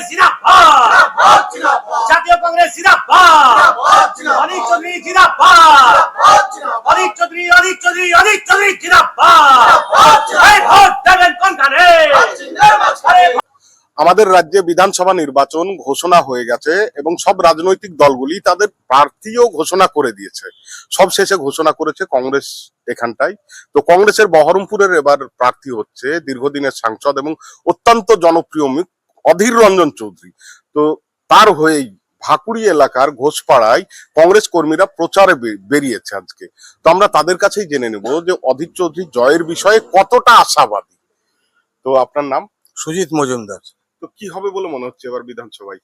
জিন্দাবাদ, জাতীয় কংগ্রেস জিন্দাবাদ, অধীর চৌধুরী জিন্দাবাদ, অধীর চৌধুরী জিন্দাবাদ। এই ভোট দেবেন কোনখানে? আমাদের রাজ্যে বিধানসভা নির্বাচন ঘোষণা হয়ে গেছে এবং সব রাজনৈতিক দলগুলি তাদের প্রার্থীও ঘোষণা করে দিয়েছে। সব শেষে ঘোষণা করেছে কংগ্রেস এখানটাই। তো কংগ্রেসের বহরমপুরের এবার প্রার্থী হচ্ছে দীর্ঘদিনের সাংসদ এবং অত্যন্ত জনপ্রিয় মুখ অধীর রঞ্জন চৌধুরী। তো তার হয়েই ভাকুড়ি এলাকার ঘোষপাড়ায় কংগ্রেস কর্মীরা প্রচারে বেরিয়েছে আজকে। তো আমরা তাদের কাছেই জেনে নেব যে অধীর চৌধুরী জয়ের বিষয়ে কতটা আশাবাদী। তো আপনার নাম? সুজিত মজুমদার। তো কি হবে বলে মনে হচ্ছে এবার বিধানসভায়?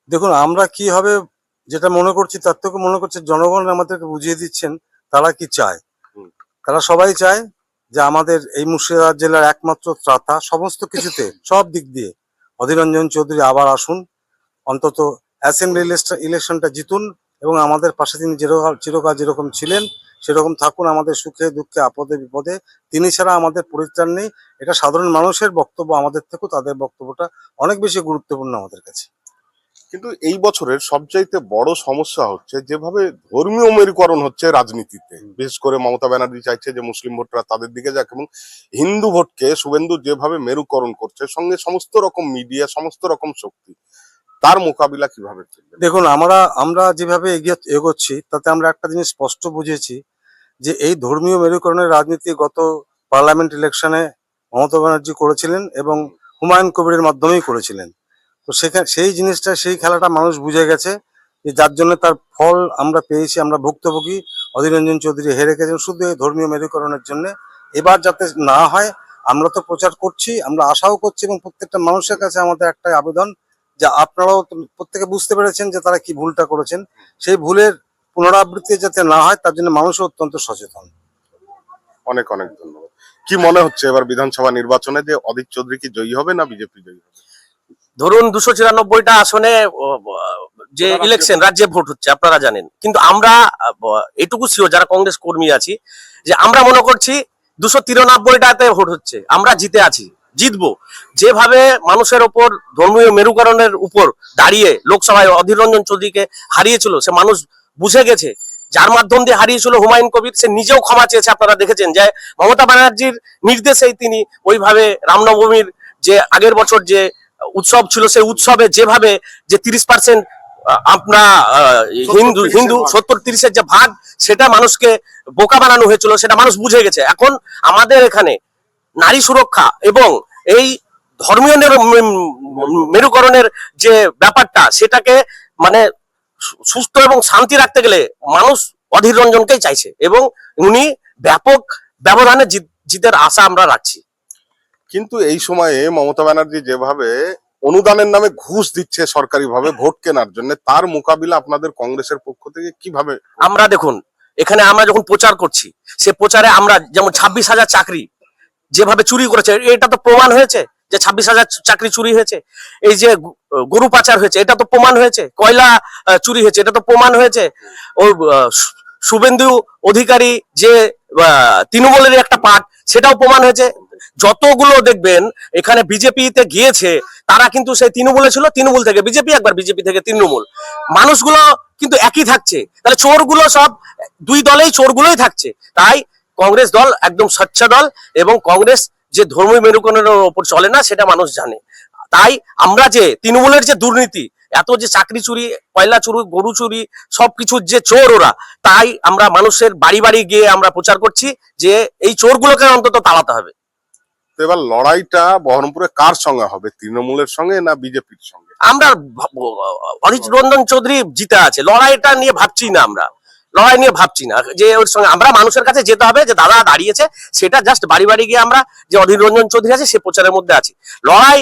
দেখুন, আমরা কি হবে যেটা মনে করছি তার থেকে মনে করছে জনগণ আমাদেরকে বুঝিয়ে দিচ্ছেন তারা কি চায়। তারা সবাই চায় যে আমাদের এই মুর্শিদাবাদ জেলার একমাত্র ত্রাতা সমস্ত কিছুতে সব দিক দিয়ে অধীর রঞ্জন চৌধুরী আবার আসুন, অন্তত অ্যাসেম্বলি ইলেকশনটা জিতুন এবং আমাদের পাশে তিনি চিরকাল যেরকম ছিলেন সেরকম থাকুন, আমাদের সুখে দুঃখে আপদে বিপদে। তিনি ছাড়া আমাদের পরিত্রাণ নেই। এটা সাধারণ মানুষের বক্তব্য, আমাদের থেকেও তাদের বক্তব্যটা অনেক বেশি গুরুত্বপূর্ণ আমাদের কাছে। কিন্তু এই বছরের সবচাইতে বড় সমস্যা হচ্ছে যেভাবে ধর্মীয় মেরুকরণ হচ্ছে রাজনীতিতে। বিশেষ করে মমতা ব্যানার্জি চাইছে যে মুসলিম ভোটরা তাদের দিকে যাক এবং হিন্দু ভোটকে শুভেন্দু যেভাবে মেরুকরণ করছে, সঙ্গে সমস্ত রকম মিডিয়া, সমস্ত রকম শক্তি, তার মোকাবিলা কিভাবে করবে? দেখুন, আমরা যেভাবে এগোচ্ছি তাতে আমরা একটা জিনিস স্পষ্ট বুঝেছি যে এই ধর্মীয় মেরুকরণের রাজনীতি গত পার্লামেন্ট ইলেকশনে মমতা ব্যানার্জি করেছিলেন এবং হুমায়ুন কবিরের মাধ্যমেই করেছিলেন। তো সেই জিনিসটা, সেই খেলাটা মানুষ বুঝে গেছে, যে যার জন্য তার ফল আমরা পেয়েছি, আমরা ভুক্তভোগী। অধীর রঞ্জন চৌধুরী হেরে গেছেন শুধু এই ধর্মীয় মেরুকরণের জন্য। এবার যাতে না হয় আমরা তো প্রচার করছি, আমরা আশাও করছি এবং প্রত্যেকটা মানুষের কাছে আমাদের একটাই আবেদন যে আপনারাও প্রত্যেকে বুঝতে পেরেছেন যে তারা কি ভুলটা করেছেন, সেই ভুলের পুনরাবৃত্তি যাতে না হয় তার জন্য মানুষও অত্যন্ত সচেতন। অনেক অনেক ধন্যবাদ। কি মনে হচ্ছে এবার বিধানসভা নির্বাচনে যে অধীর চৌধুরী কি জয়ী হবে না বিজেপি জয়ী হবে? ধরুন 294টা আসনে যে ইলেকশন রাজ্যে ভোট হচ্ছে আপনারা জানেন, কিন্তু আমরা এটুকু শিওর যারা কংগ্রেস কর্মী আছি যে আমরা মনে করছি 293টাতে ভোট হচ্ছে, আমরা জিতে আছি, জিতবো। যেভাবে মানুষের ওপর ধর্মীয় মেরুকরণের উপর দাঁড়িয়ে লোকসভায় অধীর রঞ্জন চৌধুরীকে হারিয়েছিল, সে মানুষ বুঝে গেছে। যার মাধ্যম দিয়ে হারিয়েছিল হুমায়ুন কবির, সে নিজেও ক্ষমা চেয়েছে। আপনারা দেখেছেন যে মমতা ব্যানার্জির নির্দেশেই তিনি ওইভাবে রামনবমীর যে আগের বছর যে উৎসব ছিল সেই উৎসবে যেভাবে যে 30% আপনার হিন্দু 70-30-এর যে ভাগ, সেটা মানুষকে বোকা বানানো হয়েছিল, সেটা মানুষ বুঝে গেছে। এখন আমাদের এখানে নারী সুরক্ষা এবং এই ধর্মীয় মেরুকরণের যে ব্যাপারটা, সেটাকে মানে সুস্থ এবং শান্তি রাখতে গেলে মানুষ অধীর রঞ্জনকেই চাইছে এবং উনি ব্যাপক ব্যবধানে জিতের আশা আমরা রাখছি। কিন্তু এই সময়ে মমতা ব্যানার্জি যেভাবে অনুদানের নামে ঘুষ দিচ্ছে সরকারিভাবে ভোট কেনার জন্য, তার মোকাবিলা আপনাদের কংগ্রেসের পক্ষ থেকে কিভাবে? আমরা দেখুন, এখানে আমরা যখন প্রচার করছি, সে প্রচারে আমরা যেমন 26,000 চাকরি যেভাবে চুরি করেছে, এটা তো প্রমাণ হয়েছে যে 26,000 চাকরি চুরি হয়েছে। এই যে গরু পাচার হয়েছে, এটা তো প্রমাণ হয়েছে। কয়লা চুরি হয়েছে, এটা তো প্রমাণ হয়েছে। ও শুভেন্দু অধিকারী যে তৃণমূলের একটা পার্ট, সেটাও প্রমাণ হয়েছে। যতগুলো দেখবেন এখানে বিজেপিতে গিয়েছে, তারা কিন্তু সেই তৃণমূলে ছিল, তৃণমূল থেকে বিজেপি, একবার বিজেপি থেকে তৃণমূল। মানুষগুলো কিন্তু একই থাকছে, তাহলে চোরগুলো সব দুই দলেই চোরগুলোই থাকছে। তাই কংগ্রেস দল একদম স্বচ্ছ দল এবং কংগ্রেস যে ধর্মীয় মেরুকরণের ওপর চলে না, সেটা মানুষ জানে। তাই আমরা যে তৃণমূলের যে দুর্নীতি, এত যে চাকরি চুরি, কয়লা চুরি, গরু চুরি, সবকিছুর যে চোর ওরা, তাই আমরা মানুষের বাড়ি বাড়ি গিয়ে আমরা প্রচার করছি যে এই চোরগুলোকে অন্তত তাড়াতে হবে। এবার লড়াইটা বহরমপুরে কার সঙ্গে হবে, তৃণমূলের সঙ্গে না বিজেপির সঙ্গে? আমরা অধীর রঞ্জন চৌধুরী জিতে আছে, লড়াইটা নিয়ে ভাবছি না, আমরা লড়াই নিয়ে ভাবছি না যে ওর সঙ্গে। আমরা মানুষের কাছে যেতে হবে যে দাদা দাঁড়িয়েছে, সেটা জাস্ট বাড়ি বাড়ি গিয়ে আমরা যে অধীর রঞ্জন চৌধুরী আছে সে প্রচারের মধ্যে আছি। লড়াই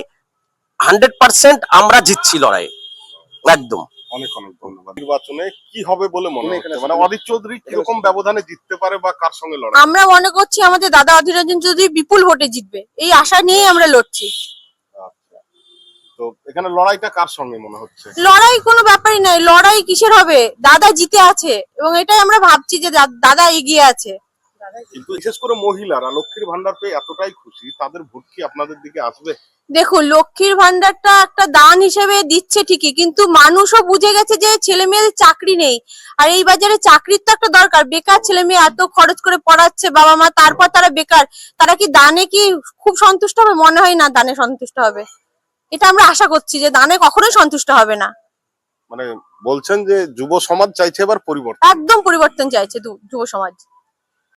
100% আমরা জিতছি, লড়াই একদম। অনেক অনেক ধন্যবাদ। নির্বাচনে কি হবে বলে মনে হচ্ছে, মানে অধীর চৌধুরী কিরকম ব্যবধানে জিততে পারে বা কার সঙ্গে লড়াই? আমরা মনে করছি আমাদের দাদা অধীর রঞ্জন চৌধুরী বিপুল ভোটে জিতবে, এই আশা নিয়েই আমরা লড়ছি। তো এখানে লড়াইটা কার সঙ্গে মনে হচ্ছে? লড়াই কোনো ব্যাপারই নাই, লড়াই কিসের হবে, দাদা জিতে আছে এবং এটাই আমরা ভাবছি যে দাদা এগিয়ে আছে। কিন্তু বিশেষ করে মহিলারা লক্ষ্মীর ভান্ডার পেয়ে এতটাই খুশি, তাদের ভোট কি আপনাদের দিকে আসবে? দেখুন, লক্ষ্মীর ভান্ডারটা একটা দান হিসেবে দিচ্ছে ঠিকই, কিন্তু মানুষও বুঝে গেছে যে ছেলে মেয়েদের চাকরি নেই। আর এই বাজারে চাকরির তো একটা দরকার। বেকার ছেলে মেয়ে এত খরচ করে পড়াচ্ছে বাবা মা, তারপর তারা বেকার। তারা কি দানে কি খুব সন্তুষ্ট হবে? মনে হয় না দানে সন্তুষ্ট হবে। এটা আমরা আশা করছি যে দানে কখনোই সন্তুষ্ট হবে না। মানে বলছেন যে যুব সমাজ চাইছে এবার পরিবর্তন। একদম পরিবর্তন চাইছে যুব সমাজ।